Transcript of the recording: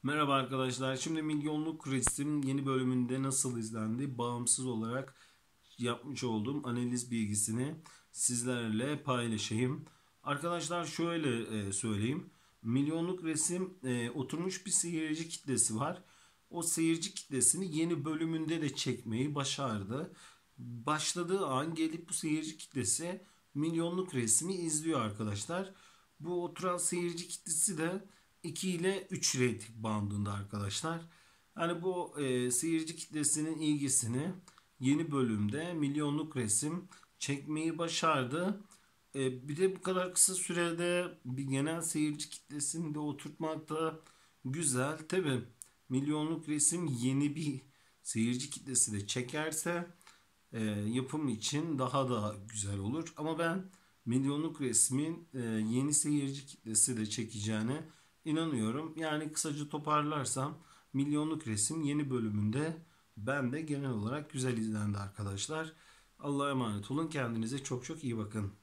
Merhaba arkadaşlar. Şimdi Milyonluk Resim yeni bölümünde nasıl izlendi? Bağımsız olarak yapmış olduğum analiz bilgisini sizlerle paylaşayım. Arkadaşlar şöyle söyleyeyim. Milyonluk Resim oturmuş bir seyirci kitlesi var. O seyirci kitlesini yeni bölümünde de çekmeyi başardı. Başladığı an gelip bu seyirci kitlesi Milyonluk Resmi izliyor arkadaşlar. Bu oturan seyirci kitlesi de 2 ile 3 reyting bandında arkadaşlar. Hani bu seyirci kitlesinin ilgisini yeni bölümde Milyonluk Resim çekmeyi başardı. Bir de bu kadar kısa sürede bir genel seyirci kitlesini de oturtmak da güzel. Tabi Milyonluk Resim yeni bir seyirci kitlesi de çekerse yapım için daha da güzel olur. Ama ben Milyonluk Resmin yeni seyirci kitlesi de çekeceğine inanıyorum. Yani kısaca toparlarsam Milyonluk Resim yeni bölümünde ben de genel olarak güzel izlendi arkadaşlar. Allah'a emanet olun. Kendinize çok çok iyi bakın.